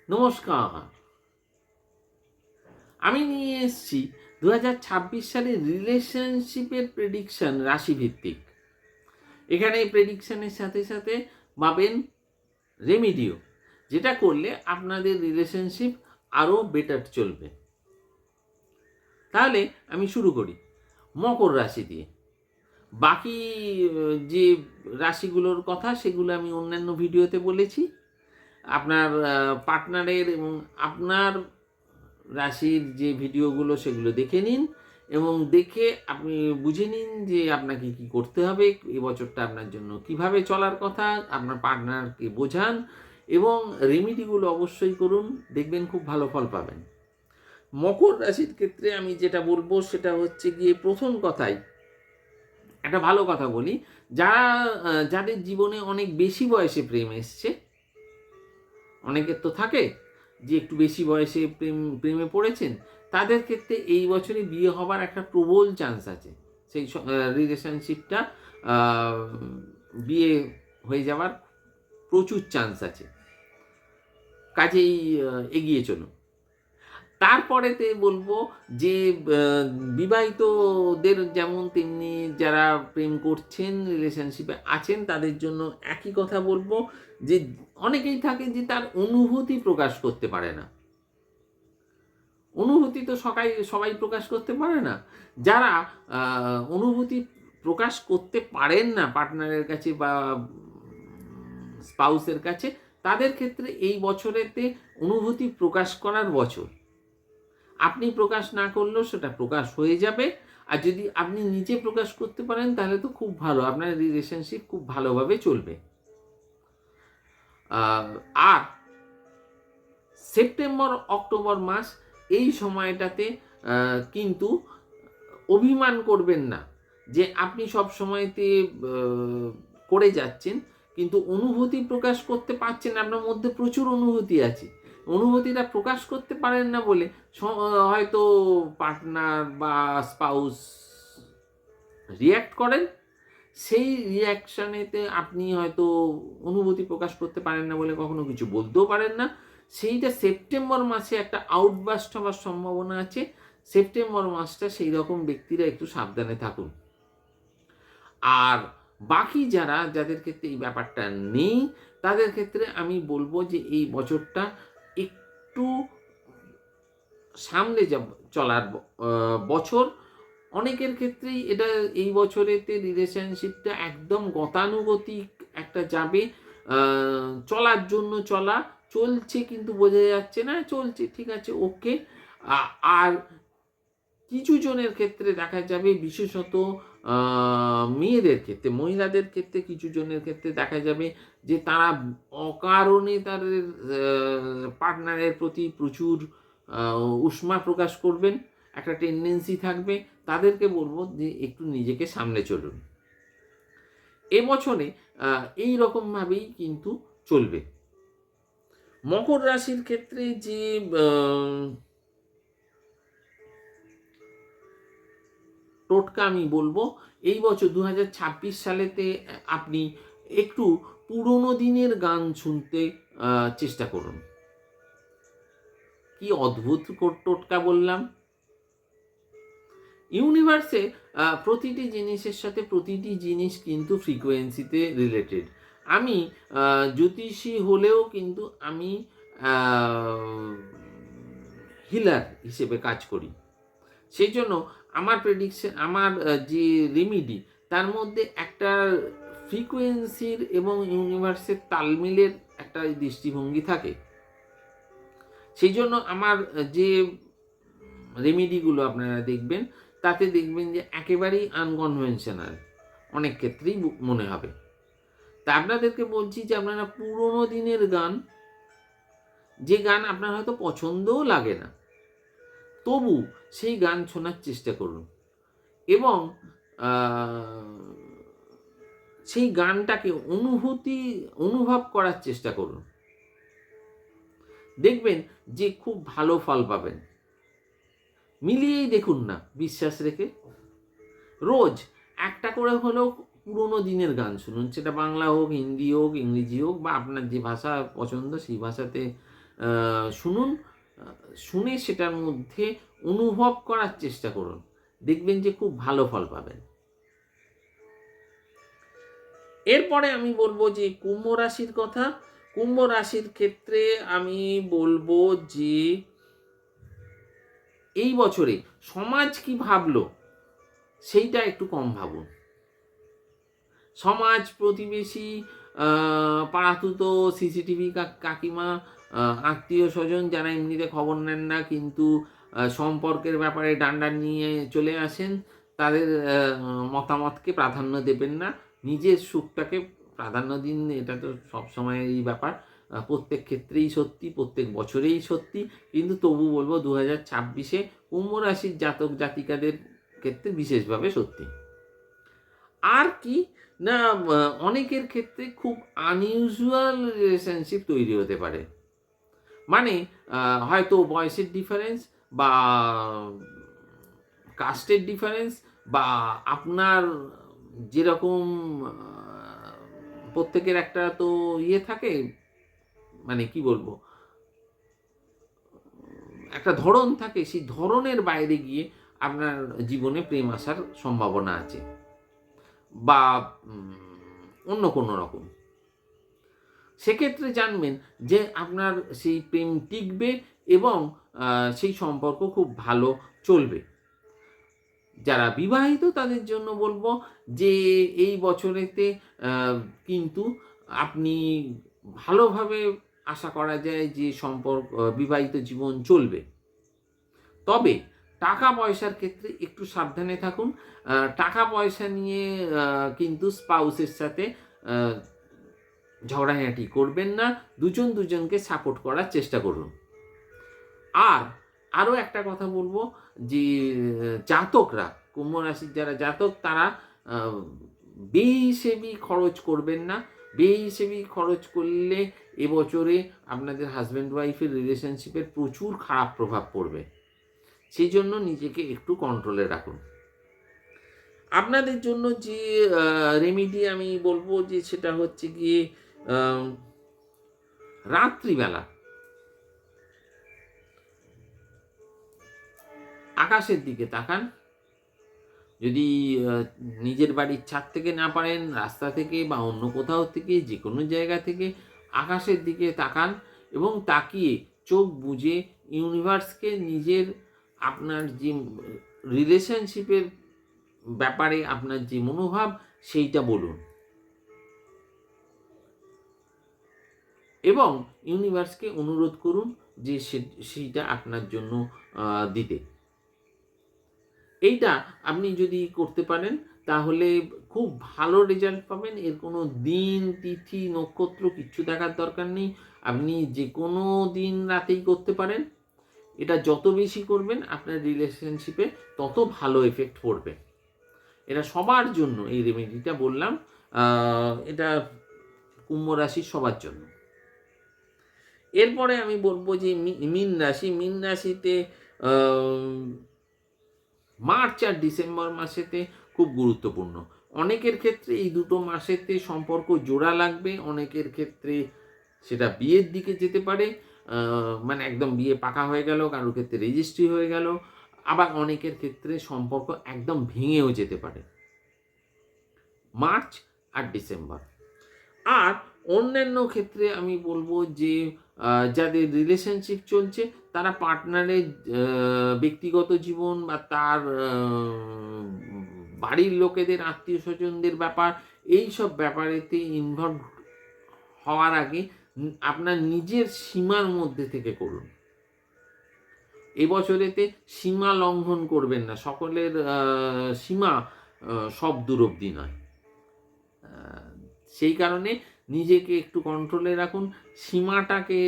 নমস্কার। আমি নিয়ে এসেছি 2026 সালের রিলেশনশিপের প্রেডিকশন রাশিভিত্তিক। এখানে এই প্রেডিকশনের সাথে সাথে পাবেন রেমিডিও, যেটা করলে আপনাদের রিলেশনশিপ আরও বেটার চলবে। তাহলে আমি শুরু করি মকর রাশি দিয়ে। বাকি যে রাশিগুলোর কথা সেগুলো আমি অন্যান্য ভিডিওতে বলেছি। আপনার পার্টনারের এবং আপনার রাশির যে ভিডিওগুলো সেগুলো দেখে নিন এবং দেখে আপনি বুঝে নিন যে আপনাকে কি করতে হবে, এই বছরটা আপনার জন্য কিভাবে চলার কথা, আপনার পার্টনারকে বোঝান এবং রেমিডিগুলো অবশ্যই করুন, দেখবেন খুব ভালো ফল পাবেন। মকর রাশির ক্ষেত্রে আমি যেটা বলবো সেটা হচ্ছে গিয়ে, প্রথম কথাই একটা ভালো কথা বলি, যাদের জীবনে অনেক বেশি বয়সে প্রেম এসছে, অনেকের তো থাকে যে একটু বেশি বয়সে প্রেমে পড়েছেন, তাদের ক্ষেত্রে এই বছরই বিয়ে হবার একটা প্রবল চান্স আছে। সেই রিলেশনশিপটা বিয়ে হয়ে যাওয়ার প্রচুর চান্স আছে, কাজেই এগিয়ে চলুন। তারপরেতে বলবো যে বিবাহিতদের যেমন তেমনি যারা প্রেম করছেন, রিলেশনশিপে আছেন, তাদের জন্য একই কথা বলবো যে অনেকেই থাকে যে তার অনুভূতি প্রকাশ করতে পারে না। অনুভূতি তো সবাই প্রকাশ করতে পারে না। যারা অনুভূতি প্রকাশ করতে পারেন না পার্টনারের কাছে বা স্পাউসের কাছে, তাদের ক্ষেত্রে এই বছরেতে অনুভূতি প্রকাশ করার বছর। আপনি প্রকাশ না করলেও সেটা প্রকাশ হয়ে যাবে। আর যদি আপনি নিজে প্রকাশ করতে পারেন তাহলে তো খুব ভালো, আপনার রিলেশনশিপ খুব ভালোভাবে চলবে। আর সেপ্টেম্বর অক্টোবর মাস, এই সময়টাতে কিন্তু অভিমান করবেন না যে আপনি সব সময়তে করে যাচ্ছেন কিন্তু অনুভূতি প্রকাশ করতে পারছেন। আপনার মধ্যে প্রচুর অনুভূতি আছে, অনুভূতিটা প্রকাশ করতে পারেন না বলে হয়তো পার্টনার বা স্পাউস রিয়্যাক্ট করেন। সেই রিয়াকশানেতে আপনি হয়তো অনুভূতি প্রকাশ করতে পারেন না বলে কখনো কিছু বলতেও পারেন না। সেইটা সেপ্টেম্বর মাসে একটা আউটবাস্ট হওয়ার সম্ভাবনা আছে। সেপ্টেম্বর মাসটা সেই রকম ব্যক্তিরা একটু সাবধানে থাকুন। আর বাকি যাদের ক্ষেত্রে এই ব্যাপারটা নেই, তাদের ক্ষেত্রে আমি বলবো যে এই বছরটা একটু সামলে চলার বছর। অনেকের ক্ষেত্রেই এটা এই বছরেতে রিলেশনশিপটা একদম গতানুগতিক একটা যাবে, চলার জন্য চলছে কিন্তু বোঝা যাচ্ছে না চলছে, ঠিক আছে, ওকে। আর কিছু জনের ক্ষেত্রে দেখা যাবে, বিশেষত মেয়েদের ক্ষেত্রে, মহিলাদের ক্ষেত্রে কিছু জনের ক্ষেত্রে দেখা যাবে যে তারা অকারণে তাদের পার্টনারের প্রতি প্রচুর উষ্মা প্রকাশ করবেন, একটা টেন্ডেন্সি থাকবে। তাদেরকে বলবো যে একটু নিজেকে সামলে চলুন। এবছরে এই রকমভাবেই কিন্তু চলবে। মকর রাশির ক্ষেত্রে যে টোটকা আমি বলবো, এই বছর 2026 সালেতে আপনি একটু পুরোনো দিনের গান শুনতে চেষ্টা করুন। কি অদ্ভুত টোটকা বললাম! ইউনিভার্সে প্রতিটি জিনিসের সাথে প্রতিটি জিনিস কিন্তু ফ্রিকোয়েন্সিতে রিলেটেড। আমি জ্যোতিষী হলেও কিন্তু আমি হিলার হিসেবে কাজ করি। সেই জন্য আমার প্রেডিকশন, আমার যে রেমিডি, তার মধ্যে একটা ফ্রিকোয়েন্সির এবং ইউনিভার্সের তালমিলের একটা দৃষ্টিভঙ্গি থাকে। সেই জন্য আমার যে রেমিডিগুলো আপনারা দেখবেন, তাতে দেখবেন যে একেবারেই আনকনভেনশনাল অনেক ক্ষেত্রেই মনে হবে। তা আপনাদেরকে বলছি যে আপনারা পুরোনো দিনের গান, যে গান আপনার হয়তো পছন্দও লাগে না, তবু সেই গান শোনার চেষ্টা করুন এবং সেই গানটাকে অনুভব করার চেষ্টা করুন। দেখবেন যে খুব ভালো ফল পাবেন। মিলিয়েই দেখুন না, বিশ্বাস রেখে রোজ একটা করে হলেও পুরোনো দিনের গান শুনুন। সেটা বাংলা হোক, হিন্দি হোক, ইংরেজি হোক, বা আপনার যে ভাষা পছন্দ সেই ভাষাতে শুনুন, শুনে সেটার মধ্যে অনুভব করার চেষ্টা করুন, দেখবেন যে খুব ভালো ফল পাবেন। এরপরে আমি বলবো যে কুম্ভ রাশির কথা। কুম্ভ রাশির ক্ষেত্রে আমি বলবো যে এই বছরে সমাজ কি ভাবলো সেইটা একটু কম ভাবুন। সমাজ, প্রতিবেশী, পাড়াতুতো, সিসিটিভি কাকিমা, আত্মীয় স্বজন যারা এমনিতে খবর নেন না কিন্তু সম্পর্কের ব্যাপারে ডান্ডা নিয়ে চলে আসেন, তাদের মতামতকে প্রাধান্য দেবেন না, নিজের সুখটাকে প্রাধান্য দিন। এটা তো সবসময়েরই ব্যাপার, প্রত্যেক ক্ষেত্রেই সত্যি, প্রত্যেক বছরেই সত্যি। কিন্তু তবু বলবো 2026-এ কুম্ভ রাশির জাতক জাতিকাদের ক্ষেত্রে বিশেষভাবে সত্যি। আর কি না, অনেকের ক্ষেত্রে খুব আনইউজুয়াল রিলেশনশিপ তৈরি হতে পারে। মানে হয়তো বয়সের ডিফারেন্স বা কাস্টের ডিফারেন্স বা আপনার যেরকম প্রত্যেকের একটা তো ইয়ে থাকে, মানে কি বলবো, একটা ধরন থাকে, সেই ধরনের বাইরে গিয়ে আপনার জীবনে প্রেম আসার সম্ভাবনা আছে বা অন্য কোনো রকম। সেক্ষেত্রে জানবেন যে আপনার সেই প্রেম টিকবে এবং সেই সম্পর্ক খুব ভালো চলবে। যারা বিবাহিত তাদের জন্য বলবো যে এই বছরেতে কিন্তু আপনি ভালোভাবে আশা করা যায় যে সম্পর্ক, বিবাহিত জীবন চলবে। তবে টাকা পয়সার ক্ষেত্রে একটু সাবধানে থাকুন। টাকা পয়সা নিয়ে কিন্তু স্পাউসের সাথে ঝগড়াঝাঁটি করবেন না, দুজন দুজনকে সাপোর্ট করার চেষ্টা করুন। আর আরও একটা কথা বলবো যে জাতকরা, কুম্ভ রাশির যারা জাতক, তারা বেহিসেবি খরচ করবেন না। বেহিসেবি খরচ করলে এবছরে আপনাদের হাজব্যান্ড ওয়াইফের রিলেশনশিপের প্রচুর খারাপ প্রভাব পড়বে। সেই জন্য নিজেকে একটু কন্ট্রোলে রাখুন। আপনাদের জন্য যে রেমেডি আমি বলবো যে সেটা হচ্ছে গিয়ে রাত্রিবেলা আকাশের দিকে তাকান। যদি নিজের বাড়ির ছাদ থেকে না পারেন, রাস্তা থেকে বা অন্য কোথাও থেকে, যে কোনো জায়গা থেকে আকাশের দিকে তাকান এবং তাকিয়ে চোখ বুজে ইউনিভার্সকে নিজের, আপনার যে রিলেশনশিপের ব্যাপারে আপনার যে মনোভাব সেইটা বলুন এবং ইউনিভার্সকে অনুরোধ করুন যে সেইটা আপনার জন্য দিতে। এইটা আপনি যদি করতে পারেন তাহলে খুব ভালো রেজাল্ট পাবেন। এর কোনো দিন, তিথি, নক্ষত্র কিচ্ছু দেখার দরকার নেই। আপনি যে কোনো দিন রাতেই করতে পারেন। এটা যত বেশি করবেন আপনার রিলেশনশিপে তত ভালো এফেক্ট পড়বে। এটা সবার জন্য, এই রেমেডিটা বললাম, এটা কুম্ভ রাশির সবার জন্য। এরপরে আমি বলবো যে মীন রাশি। মীন রাশিতে মার্চ আর ডিসেম্বর মাসেতে খুব গুরুত্বপূর্ণ। অনেকের ক্ষেত্রে এই দুটো মাসেতে সম্পর্ক জোড়া লাগবে, অনেকের ক্ষেত্রে সেটা বিয়ের দিকে যেতে পারে, মানে একদম বিয়ে পাকা হয়ে গেল, কারোর ক্ষেত্রে রেজিস্ট্রি হয়ে গেল, আবার অনেকের ক্ষেত্রে সম্পর্ক একদম ভেঙেও যেতে পারে। মার্চ আর ডিসেম্বর। আর অন্যান্য ক্ষেত্রে আমি বলবো যে যাদের রিলেশনশিপ চলছে তারা পার্টনারের ব্যক্তিগত জীবন বা তার বাড়ির লোকেদের, আত্মীয় স্বজনদের ব্যাপার, এই সব ব্যাপারেতে ইনভলভ হওয়ার আগে আপনার নিজের সীমার মধ্যে থেকে করুন। এবছরেতে সীমা লঙ্ঘন করবেন না। সকলের সীমা সব দূর অবধি নয়। সেই কারণে নিজেকে একটু কন্ট্রোলে রাখুন, সীমাটাকে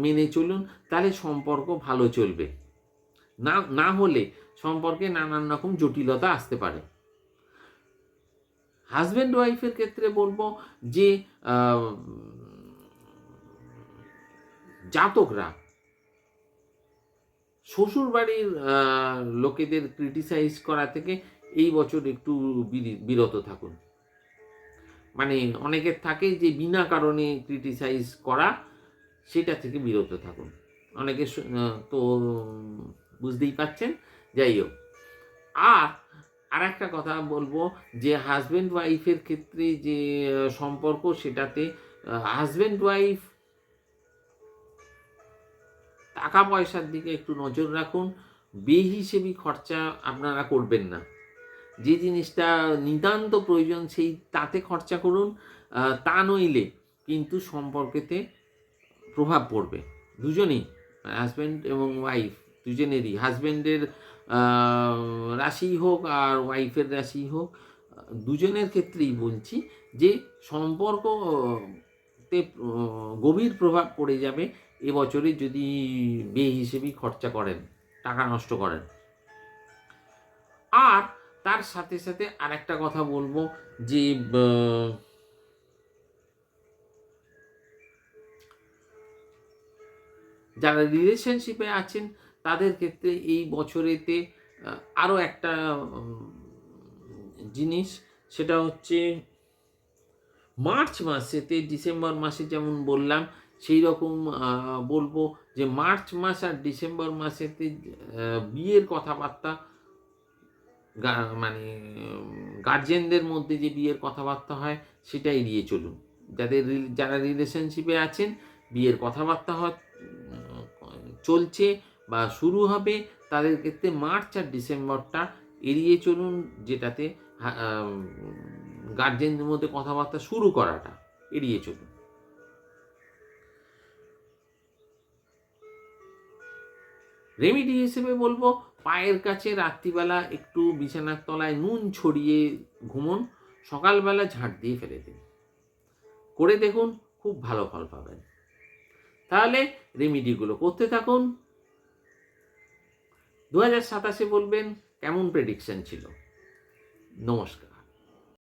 মেনে চলুন, তাহলে সম্পর্ক ভালো চলবে। না হলে সম্পর্কে নানান রকম জটিলতা আসতে পারে। হাজব্যান্ড ওয়াইফের ক্ষেত্রে বলবো যে জাতকরা শ্বশুর বাড়ির লোকেদের ক্রিটিসাইজ করা থেকে এই বছর একটু বিরত থাকুন। মানে অনেকের থাকে যে বিনা কারণে ক্রিটিসাইজ করা, সেটা থেকে বিরত থাকুন। অনেকে তো বুঝতেই পারছেন। যাই হোক, আর একটা কথা বলবো যে হাজব্যান্ড ওয়াইফের ক্ষেত্রে যে সম্পর্ক, সেটাতে হাজব্যান্ড ওয়াইফ টাকা পয়সার দিকে একটু নজর রাখুন। বেহিসেবি খরচা আপনারা করবেন না। যে জিনিসটা নিতান্ত প্রয়োজন সেই তাতে খরচা করুন, তা নইলে কিন্তু সম্পর্কেতে প্রভাব পড়বে দুজনেই, হাজব্যান্ড এবং ওয়াইফ দুজনেরই। হাজব্যান্ডের রাশি হোক আর ওয়াইফের রাশি হোক, দুজনের ক্ষেত্রেই বলছি যে সম্পর্কতে গভীর প্রভাব পড়ে যাবে এবছরে যদি বেহিসেবি খরচা করেন, টাকা নষ্ট করেন। আর তার সাথে সাথে আর একটা কথা বলবো যে যারা রিলেশনশিপে আছেন তাদের ক্ষেত্রে এই বছরেতে আরও একটা জিনিস, সেটা হচ্ছে মার্চ মাসেতে, ডিসেম্বর মাসে যেমন বললাম সেই রকম বলবো যে মার্চ মাস আর ডিসেম্বর মাসেতে বিয়ের কথাবার্তা, মানে গার্জেনদের মধ্যে যে বিয়ের কথাবার্তা হয় সেটা এড়িয়ে চলুন। যারা রিলেশনশিপে আছেন, বিয়ের কথাবার্তা চলছে বা শুরু হবে, তাদের ক্ষেত্রে মার্চ আর ডিসেম্বরটা এড়িয়ে চলুন, যেটাতে গার্জেনদের মধ্যে কথাবার্তা শুরু করাটা এড়িয়ে চলুন। রেমেডি হিসেবে বলবো, পায়ের কাছে রাত্রিবেলা একটু বিছানার তলায় নুন ছড়িয়ে ঘুমন, সকালবেলা ঝাঁট দিয়ে ফেলে দিন। করে দেখুন, খুব ভালো ফল পাবেন। তাহলে রেমিডিগুলো করতে থাকুন। 2027 বলবেন কেমন প্রেডিকশন ছিল। নমস্কার।